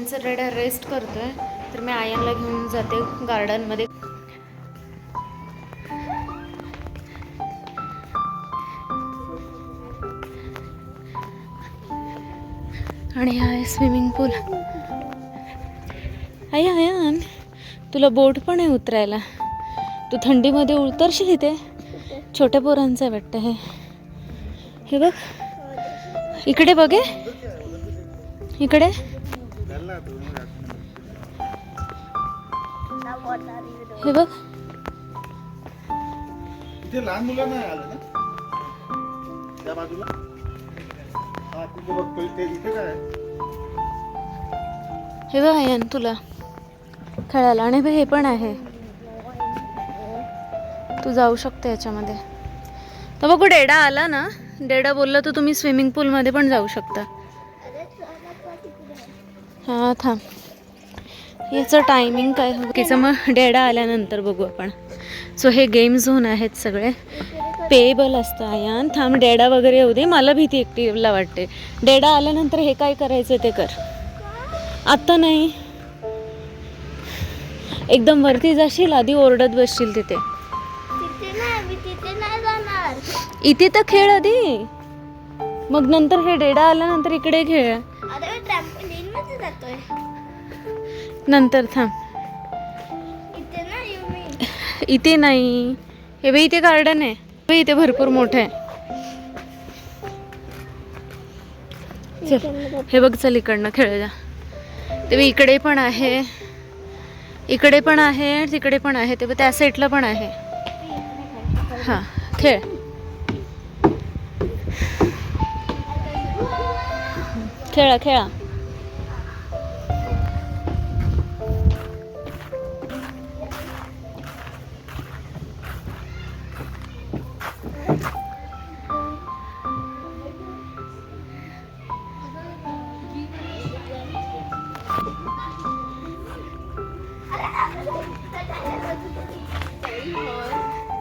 आयनचं रेडा rest करतोय, तर मी आयनला घेऊन जाते गार्डनमध्ये. आणि हा आहे स्विमिंग पूल. आयन तुला बोट पण आहे उतरायला. तू थंडीमध्ये उतरशील इथे. छोट्या पोरांचं आहे वाटतं हे. हे बघ इकडे, बघे इकडे. हे बघ इथे लहान मुलं नाही आलं ना त्या बाजूला. हा तिथे बघतोय ते. इथे काय आहे? हे बघ आयन तुला खेळायला. आणि हे पण आहे, तू जाऊ शकते याच्यामध्ये. तर बघू डेडा आला ना. डेडा बोलला तर तुम्ही स्विमिंग पूलमध्ये पण जाऊ शकता. हां थांब, याचं टायमिंग काय तिचं मग डेडा आल्यानंतर बघू आपण. सो हे गेम झोन आहेत सगळे, पेएबल असतं. आयन थांब, डेडा वगैरे येऊ दे. मला भीती एकटीला वाटते. डेडा आल्यानंतर हे काय करायचं ते कर. आत्ता नाही, एकदम वरती जाशील, आधी ओरडत बसशील तिथे. इथे तर खेळ आधी, मग नंतर हे डेडा आल्यानंतर इकडे खेळ. नंतर थांब. इथे नाही, हे बघ इथे गार्डन आहे. इथे भरपूर मोठं आहे. चल हे बघ, चल इकडनं खेळूया. ते इकडे पण आहे, इकडे पण आहे, तिकडे पण आहे. ते त्या साईडला पण आहे. हां खेळ. खेळा खेळा.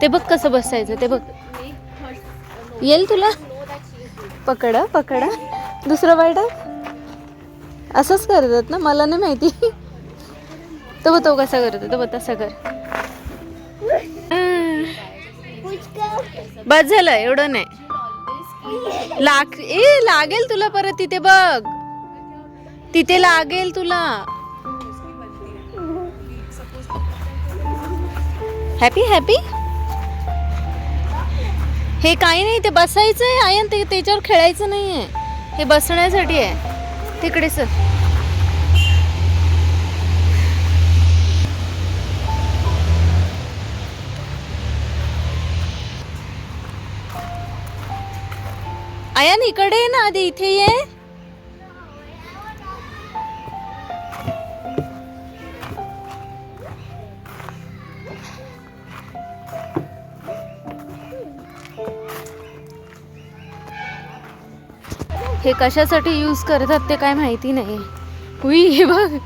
ते बघ कसं बसायचं ते बघ. येईल तुला. पकडा पकडा. दुसरं बायडा असंच करतात ना, मला नाही माहिती. तो कसा करतो, तो तसा कर. बस झालं, एवढं नाही. लागेल तुला परत तिथे बघ, तिथे लागेल तुला. Happy happy. हे काही नाही, ते बसायचं आहे आयन, ते त्याच्यावर खेळायचं नाहीये. हे बसण्यासाठी आहे. तिकडे सर. आयन इकडे ये ना, आधी इथे ये. हे कशासाठी यूज करतात ते काय माहिती नाही. हुई हे बघ.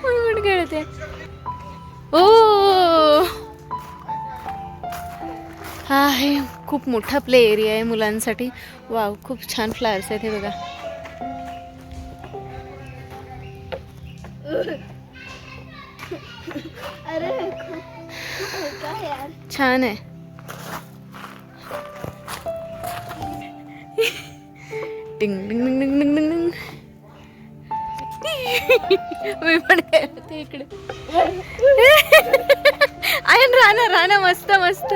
पण खेळते. ओ हा आहे खूप मोठा प्ले एरिया आहे मुलांसाठी. वाव, खूप छान फ्लावर्स आहेत हे बघा. छान आहे. टिंग टिंग टिंग टिंग टिंग टिंग. मी पण खेळते इकडे. आयन राणा मस्त मस्त.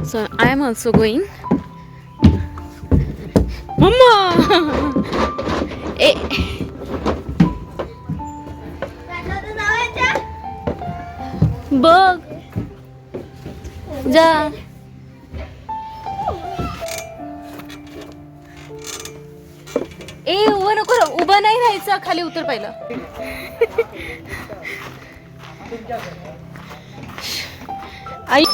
So I am also going. Mama. बघ जा. उभं नको, उभं नाही राहायचं, खाली उतर पहिलं. आई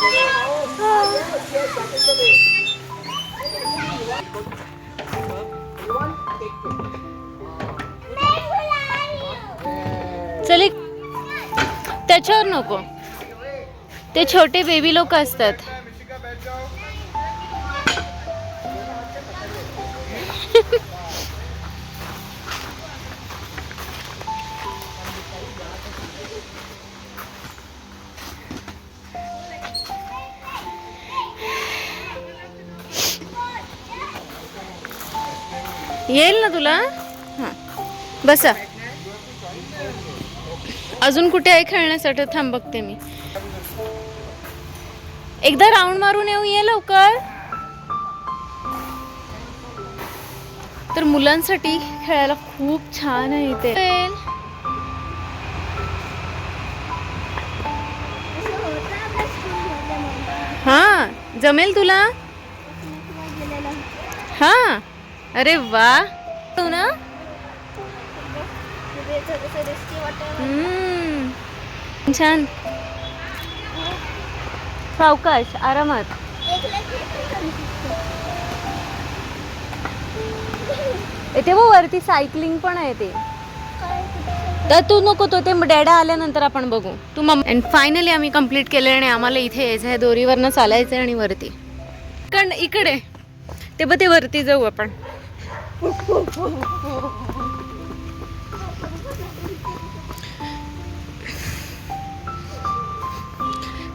चल त्याच्यावर नको. ते छोटे बेबी लोक असतात. येईल ना तुला? हां बसा. अजून कुठे आहे खेळण्यासाठी? थांब बघते मी. एकदा राऊंड मारून येऊ, ये लवकर. तर मुलांसाठी खेळायला खूप छान आहे इथे. हा जमेल तुला? हा अरे वा. तू ना छान. सावकाश आरामात. इथे वो वरती सायकलिंग पण आहे ते. तर तू नको, तो ते डॅडा आल्यानंतर आपण बघू. तू मम्मी. अँड फायनली आम्ही कंप्लीट केले आणि आम्हाला इथे यायचं आहे. दोरीवरनं चालायचं आहे आणि वरती इकडे ते बघ, ते वरती जाऊ आपण.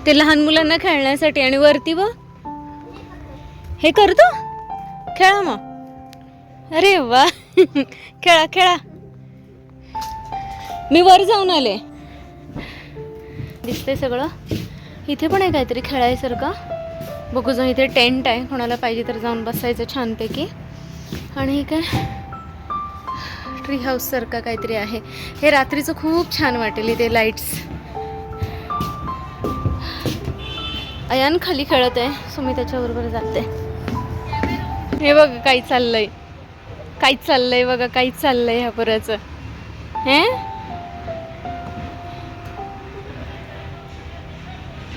ते लहान मुलांना खेळण्यासाठी. आणि वरती बघ हे करतो. खेळा मग. अरे वा. खेळा खेळा. मी वर जाऊन आले. दिसतंय सगळं. इथे पण आहे काहीतरी खेळायसारखं. बघू जाऊन. इथे टेंट आहे, कोणाला पाहिजे तर जाऊन बसायचं छानपैकी. आणि काय ट्री हाऊस सारखं काहीतरी आहे. हे रात्रीचं खूप छान वाटेल इथे लाईट्स. अयान खाली खेळत आहे, सो मी त्याच्याबरोबर जाते. हे बघ काही चाललंय, काहीच चाललंय बघा, काहीच चाललंय ह्या पोराचं. हे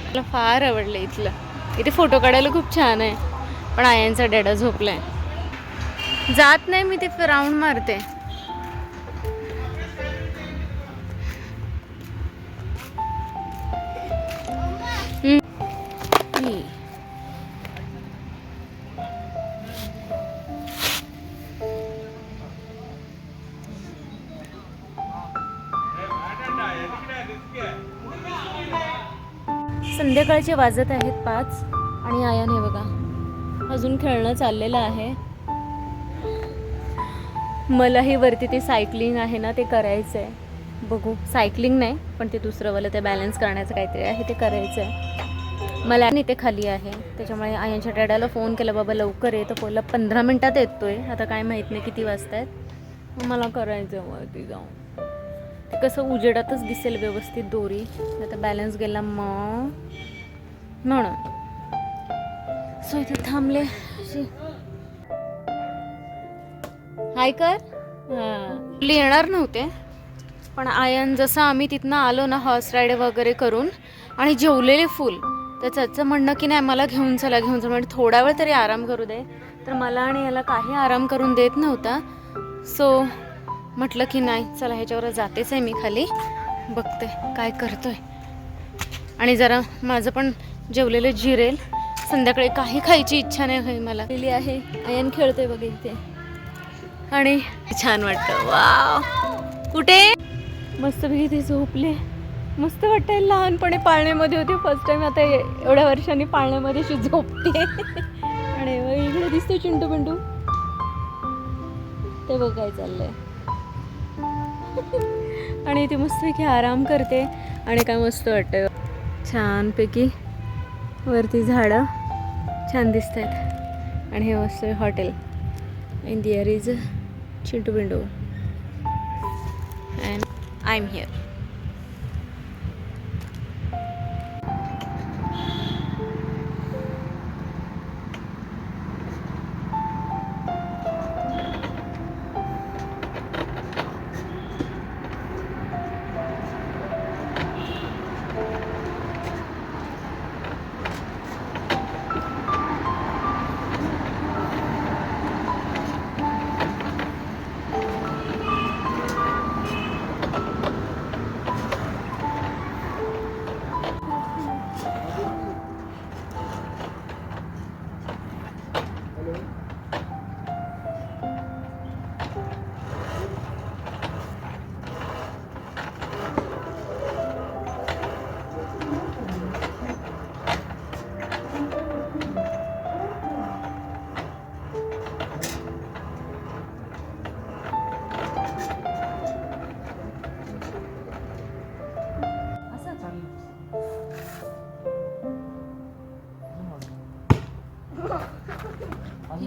मला फार आवडलं इथलं. इथे फोटो काढायला खूप छान आहे. पण आयांचा डॅडा झोपलाय. जात नाही मी, ते राऊंड मारते. संध्याकाळचे वाजत आहेत 5 आणि आयान हे बघा अजून खेळणं चाललेलं आहे. मलाही वरती ते सायकलिंग आहे ना, ते करायचं आहे. बघू, सायकलिंग नाही पण ते दुसरंवालं, ते बॅलन्स करण्याचं काहीतरी आहे, ते करायचं आहे मला. आणि ते खाली आहे, त्याच्यामुळे आयांच्या डॅडाला फोन केला, बाबा लवकर ये. तर बोलला 15 मिनटात येतोय. आता काय माहीत नाही किती वाजता आहेत. मला करायचं वरती जाऊन. ते कसं उजेडातच दिसेल व्यवस्थित दोरी. आता बॅलन्स गेला मग म्हणून. सो इथे थांबले. हाय कर. येणार नव्हते पण आयन जसं आम्ही तिथनं आलो ना हॉर्स राईड वगैरे करून आणि जेवलेले फुल, तर त्याचं म्हणणं की नाही मला घेऊन चला घेऊन चला, म्हणजे थोडा वेळ तरी आराम करू दे. तर मला आणि याला काही आराम करून देत नव्हता. सो म्हटलं की नाही चला ह्याच्यावर जातेच आहे मी खाली, बघते काय करतोय. आणि जरा माझं पण जेवलेलं जिरेल. संध्याकाळी काही खायची इच्छा नाही होई मला. लिहिली आहे. आयन खेळतोय बघ इथे आणि छान वाटतं. वाव. कुठे मस्त पैकी ते झोपले. मस्त वाटतंय. लहानपणी पाळण्यामध्ये होते फर्स्ट टाइम, आता एवढ्या वर्षांनी पाळण्यामध्ये अशी झोपते. आणि इकडे दिसतोय चिंटू पिंटू. ते बघ काय चाललंय. आणि इथे मस्तपैकी आराम करते आणि काय मस्त वाटतं. छानपैकी वरती झाडं छान दिसत आहेत आणि हे मस्त hotel. and there is a Chintu window and I'm here.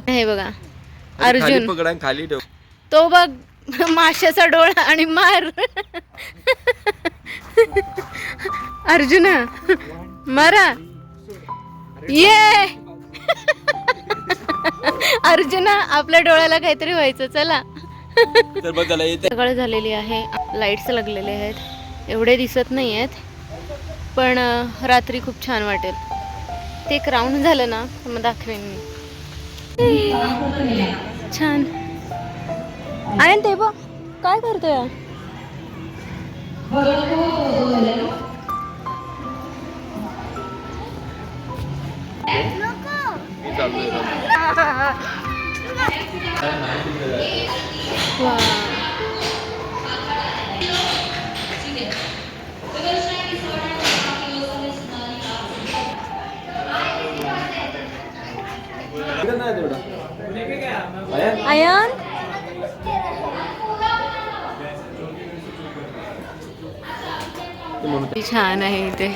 हे बघा खाली अर्जुन, पकड आणि खाली ठेव. तो बघ माशाचा डोळा आणि मार. अर्जुन मारा, ये. अर्जुन आपल्या डोळ्याला काहीतरी व्हायचं. चला. तर बघ त्याला येते. सकाळ झालेली आहे, लाईट्स लागलेले आहेत, एवढे दिसत नाही आहेत पण रात्री खूप छान वाटेल. ते एक राऊंड झालं ना मग दाखवेन मी. छान आहे ते बघ काय करतोय. वा. आयान छान आहे इथे.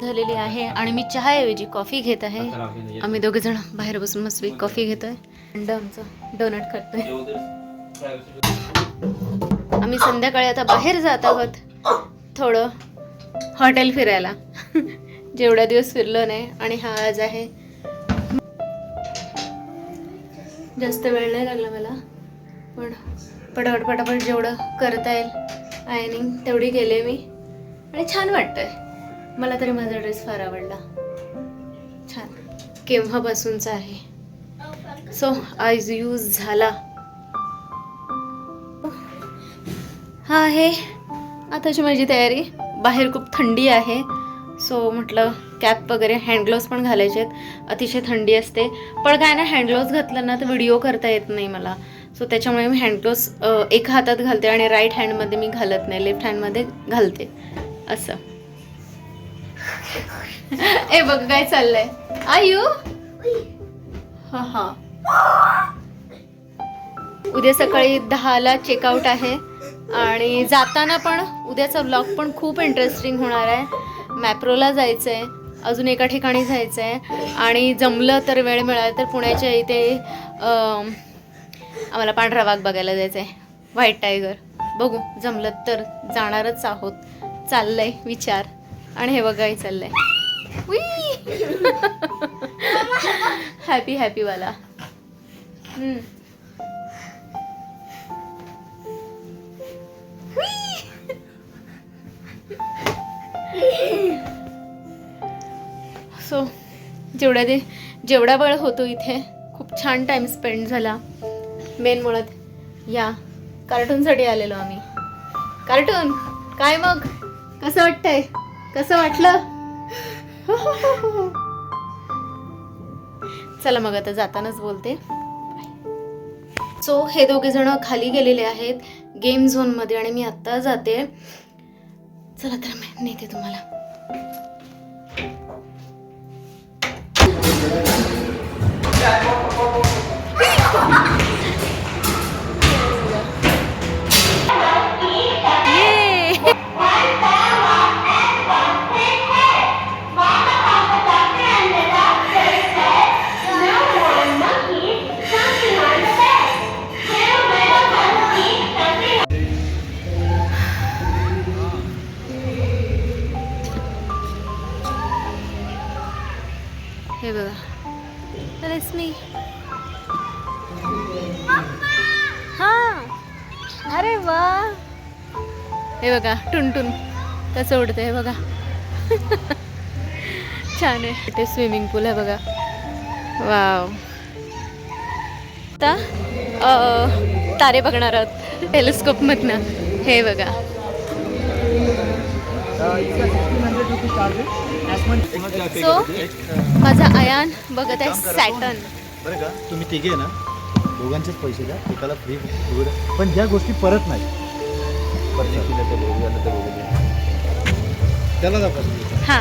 झालेली आहे आणि मी चहाऐवजी कॉफी घेत आहे. आम्ही दोघे जण बाहेर बसून मस्त कॉफी घेतोय. थंड आमचं डोनट करतोय. आम्ही संध्याकाळी आता बाहेर जात आहोत थोडं हॉटेल फिरायला. जेवढा दिवस फिरलो नाही आणि हा आज आहे. जास्त वेळ नाही लागला मला पण पटापट पटापट जेवढं करता येईल आयनिंग तेवढी केली मी आणि छान वाटतंय. मला तरी माझा ड्रेस फार आवडला. छान केव्हापासूनचा आहे. सो आज यूज झाला. हा आहे आताची माझी तयारी. बाहेर खूप थंडी आहे सो म्हटलं कॅप वगैरे हँड ग्लोव्स पण घालायचे आहेत. अतिशय थंडी असते पण काय ना हँड ग्लोव्स घातलं ना तर व्हिडिओ करता येत नाही मला. सो त्याच्यामुळे मी हँड ग्लोव्स एका हातात घालते आणि राईट हँडमध्ये मी घालत नाही, लेफ्ट हँडमध्ये घालते असं. ए बघ काय चाललंय आयु. हा हा. उद्या सकाळी 10ला चेकआउट आहे आणि जाताना पण उद्याचा व्लॉग पण खूप इंटरेस्टिंग होणार आहे. मॅप्रोला जायचं आहे, अजून एका ठिकाणी जायचं आहे आणि जमलं तर वेळ मिळाला तर पुण्याच्या इथे आम्हाला पांढरा वाघ बघायला जायचं आहे, व्हाईट टायगर. बघू जमलं तर जाणारच आहोत. चाललंय विचार. आणि हे बघा हे चाललंय हॅपी हॅपी वाला. सो जेवढा वेळ होतो इथे खूप छान टाइम स्पेंड झाला. मेन मुळात या कार्टूनसाठी आलेलो आम्ही. कार्टून काय मग कसं वाटतंय, कसं वाटलं. चला मग आता जातानाच बोलते. सो हे दोघे जण खाली गेलेले आहेत गेम झोन मध्ये आणि मी आता जाते. चला तर मी नेते तुम्हाला. हे बघा तर मी हा. अरे वा. हे बघा टुनटुन कसं उडतंय हे बघा. छान आहे. इथे स्विमिंग पूल आहे बघा. वाव. आता तारे बघणार आहोत टेलिस्कोप मधनं. हे बघा. सो माझा आयान बघत आहे सॅटर्न. बरं का तुम्ही तिघे ना दोघांचेच पैसे द्या, एकाला फ्री वगैरे, पण ज्या गोष्टी परत नाही त्याला दाखवा. हा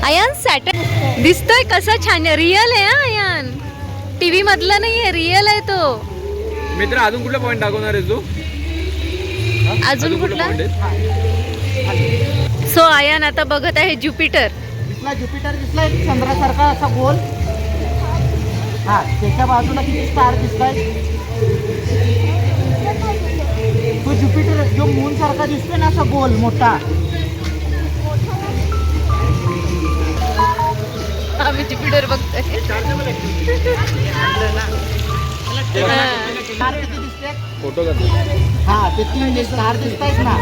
आयान सॅटर्न दिसतोय कसा छान, रिअल आहे हा आयान, टीव्ही मधला नाहीये, रिअल आहे तो. मित्र अजून कुठला पॉईंट दाखवणार आहे तू? अजून कुठला? सो आयान आता बघत आहे ज्युपिटर. दिसला ज्युपिटर, दिसला एक चंद्रासारखा असा गोल. हा त्याच्या बाजूला किती स्टार दिसताय? तो ज्युपिटर जो मून सारखा दिसतोय ना असा गोल मोठा. आम्ही ज्युपिटर बघतोय. स्टार किती दिसते? फोटो का? हा ते 3 स्टार दिसतायत ना,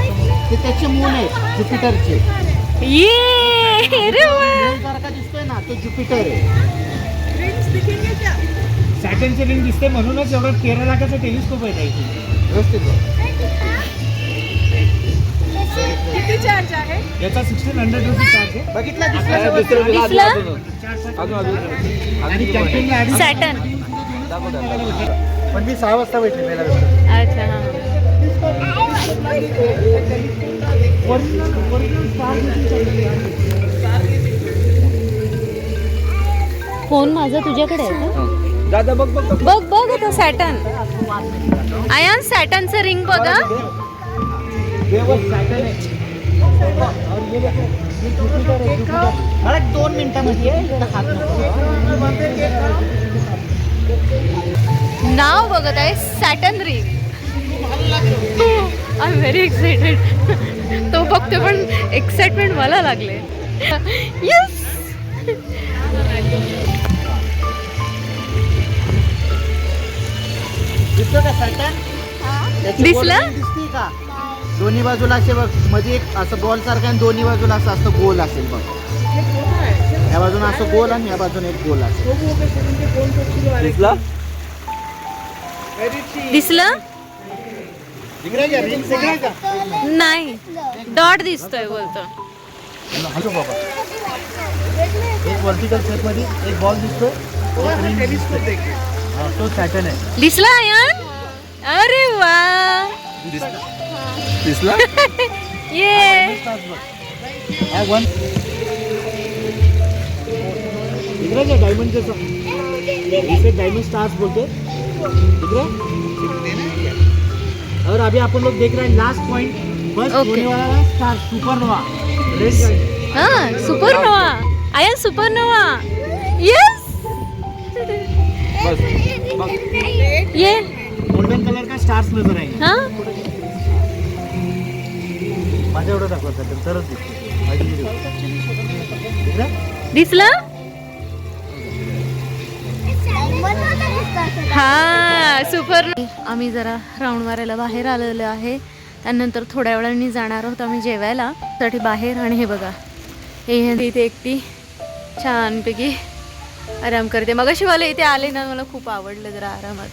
ते त्याचे मून आहेत ज्युपिटरचे. ये रे वा. मून सारखा दिसतोय ना तो ज्युपिटर आहे. सॅटर्नचे रिंग दिसते म्हणूनच एवढं 13 लाखाचं टेलिस्कोप आहे त्याची. व्यवस्थित किती चार्ज आहे? याचा 1600 रुपये चार्ज आहे. बघितला दिसला? आणि कॅम्पिंगला आधी सॅटर्न. पण मी 6 वाजता भेटले मेला. अच्छा हा. फोन माझा तुझ्याकडे आहे का? दादा बघ बघ बघ. बघ बघ आता सॅटर्न. आयान सॅटर्नचं रिंग बघा. मला 2 मिनिटांमध्ये हात नाव बघत आहे Saturn ring. I am very excited. तो बघते पण एक्साइटमेंट मला लागले. यस. दिसतो का सॅटर्न? दिसलं? दिसते का? दोन्ही बाजूला असे बघ, मध्ये एक असं बॉल सारखं आणि दोन्ही बाजूला असं असतं गोल असेल बघ. या बाजूला असं गोल आणि या बाजूने एक गोल असेल. दिसला? दिसलं? रिंग सगळ्या नाही, डॉट दिसतोय बोलतो. हॅलो बाबा, एक वर्टिकल शेप मध्ये एक बॉल दिसतोय, एक रिंग दिसतोय. हा, तो सॅटर्न आहे. दिसला आयान? अरे वा. दिसला? ये. हा वन इकडे डायमंड इसे डायमंड स्टार्स बोलते इकडे. और अभी अपन लोग देख रहे हैं लास्ट पॉइंट, फर्स्ट Okay. होने वाला स्टार सुपरनोवा. हा सुपरनोवा. आयान सुपरनोवा. यस. बस बघ. ये. गोल्डन कलर का स्टार्स नजर आएंगे. हा माझ्या एवढं दाखवतात तरच दिसतो. माझी व्हिडिओ दिसला? हा सुपर. आम्ही जरा राऊंड मारायला बाहेर आलेलो आहे. त्यानंतर थोड्या वेळाने जाणार आहोत आम्ही जेवायला साठी बाहेर. आणि हे बघा, हे इथे एकटी छानपैकी आराम करते. मगाशी मला इथे आले ना, मला खूप आवडलं जरा आरामात.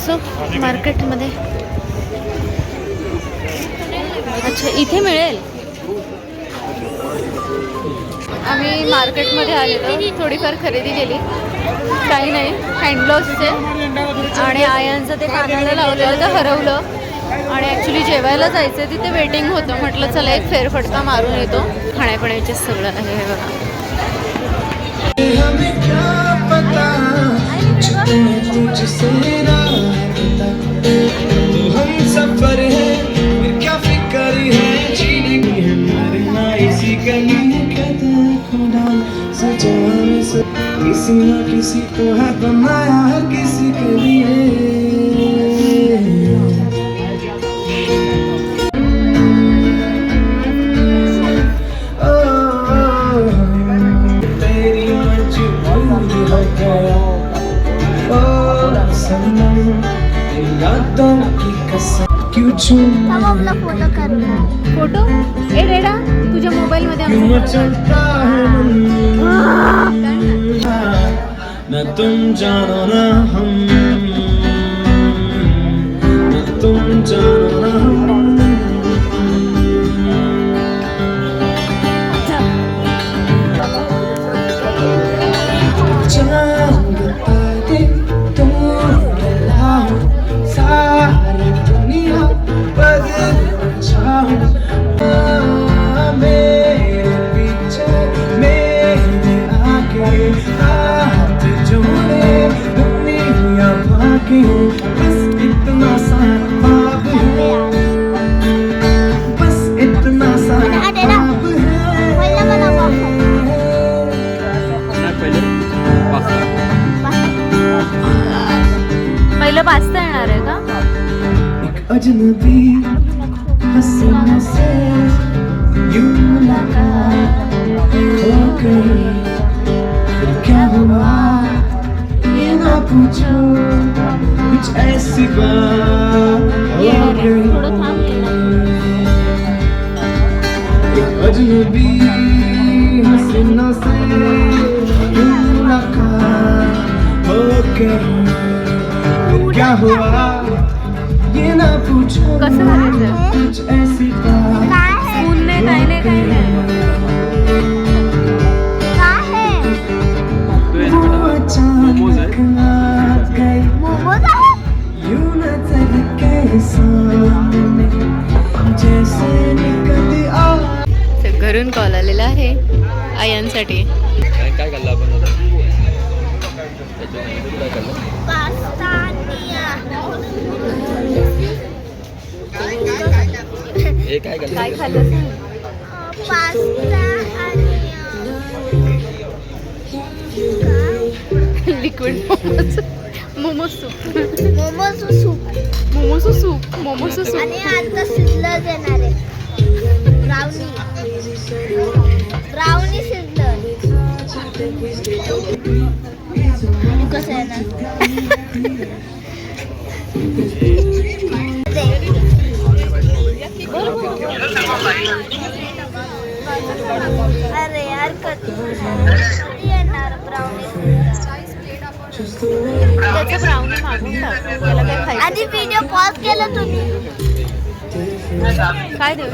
सो मार्केटमध्ये अच्छा इथे मिळेल. आम्ही मार्केटमध्ये आलेलो, थोडीफार खरेदी केली. काही नाही, हँडग्लोव्सचे आणि आयांचं ते कानाला लावलं होतं, हरवलं. आणि ॲक्च्युली जेवायला जायचं, तिथे वेटिंग होतं. म्हटलं चला एक फेरफटका मारून येतो. खाण्यापिण्याचे सगळं आहे हे बघा. किसी न किसी को है बनाया हर किसी के लिए. तेरी मजबूरी हो गया ओ सनम, यादों की कसम क्यों चूम आपला फोटो करणार फोटो ए रेडा तुझ्या मोबाईल मध्ये क्यों आमचा मचलता है मन न तुम जानो ना हम न तुम जानो ना हम चांद तारे तोड़ लाओ सारी दुनिया बदल जाओ मेरे पीछे मेरे आगे हाथ जोड़े दुनिया भागे बस इतना सा ख्वाब है बस इतना सा ख्वाब है पहिले पास्ता पहिलं पास्ता येणार आहे का? एक अजनबी हसीनों से यूं मुलाकात हो गई फिर क्या हुआ ये ना पूछो कुछ ऐसी बात हो गई एक अजनबी हसीनों से यूं मुलाकात हो गई फिर क्या हुआ ये ना पूछो कसं करायचं? कुछ ऐसी बात ऊन नाही काय नाही काय नाही वो अचानक आ गई यूं नजर के सामने जैसे निकल आ घरून कॉल आलेला आहे आयांसाठी. काय खाल्लं आपण आता? त्याच्यामध्ये काय खाल्लं? हे काय खाल्लं? काय खाल्लं सांग? लिक्विड मोमो सूप मोमोचं सूप आणि आता सिद्धल देणार आहे ब्राउनी सिद्धल कसं आहे ना अरे यार कधी येणार ब्राउनी त्याचं ब्राउनी मागून टाक त्याला काय खायचं आधी व्हिडिओ पॉज केला तुम्ही काय देऊ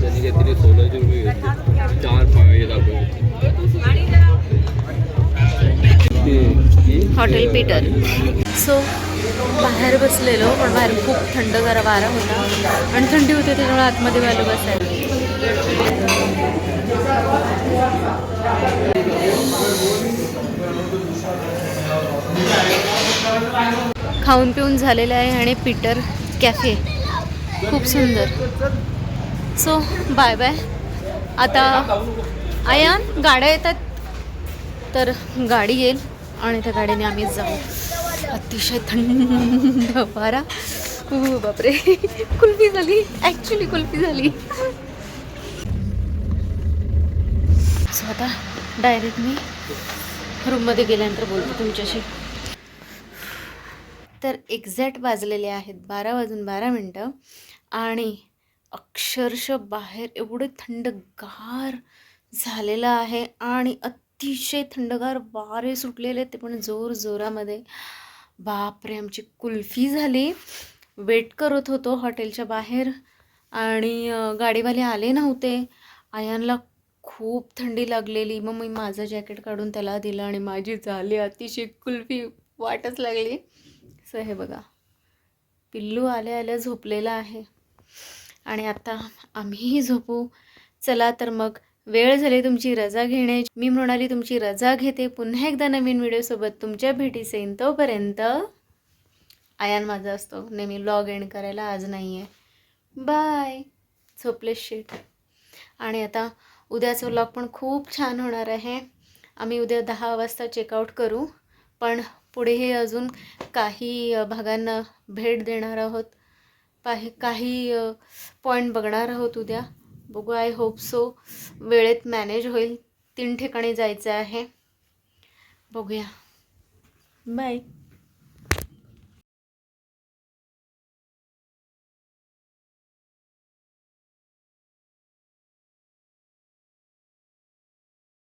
त्यांनी घेतली 1600 रुपये घेतले 4 हे दाखवले हॉटेल पीटर. सो बाहेर बसलेलो पण बाहेर खूप थंडगार वारा होता आणि थंडी होती त्याच्यामुळे आतमध्ये वालो बसायला. खाऊन पिऊन झालेलं आहे आणि पीटर कॅफे खूप सुंदर. So bye bye. आता आयान गाड्या येतात तर गाडी येईल आणि त्या गाडीने आम्ही जाऊ. अतिशय थंड वारा. बापरे कुल्फी झाली ॲक्च्युली कुल्फी झाली. सो आता डायरेक्ट मी रूममध्ये गेल्यानंतर बोलते तुमच्याशी. तर एक्झॅक्ट वाजलेले आहेत 12:12 आणि अक्षरशः बाहेर एवढं थंडगार झालेलं आहे आणि अतिशय थंडगार वारे सुटलेले ते पण जोरामध्ये. बापरे आमची कुल्फी झाली. वेट करत होतो हॉटेलच्या बाहेर आणि गाडीवाले आले नव्हते. आयांला खूप थंडी लागलेली. मग मी माझं जॅकेट काढून त्याला दिलं आणि माझी झाली अतिशय कुल्फी वाटच लागली. सो हे बघा पिल्लू आल्या झोपलेला आहे आणि आता आम्हीही झोपू. चला तर मग वेळ झाली तुमची रजा घेण्याची. मी म्हणाली तुमची रजा घेते. पुन्हा एकदा नवीन व्हिडिओसोबत तुमच्या भेटीस येईन. तोपर्यंत आयान माझा असतो नेहमी व्लॉग एंड करायला. आज नाही आहे. बाय. झोपले शेट. आणि आता उद्याचं व्लॉग पण खूप छान होणार आहे. आम्ही उद्या 10 वाजता चेकआउट करू पण पुढेही अजून काही भागांना भेट देणार आहोत. काही पॉईंट बघणार आहोत उद्या. बघू. आय होप सो वेळेत मॅनेज होईल. 3 ठिकाणी जायचं आहे. बघूया. बाय.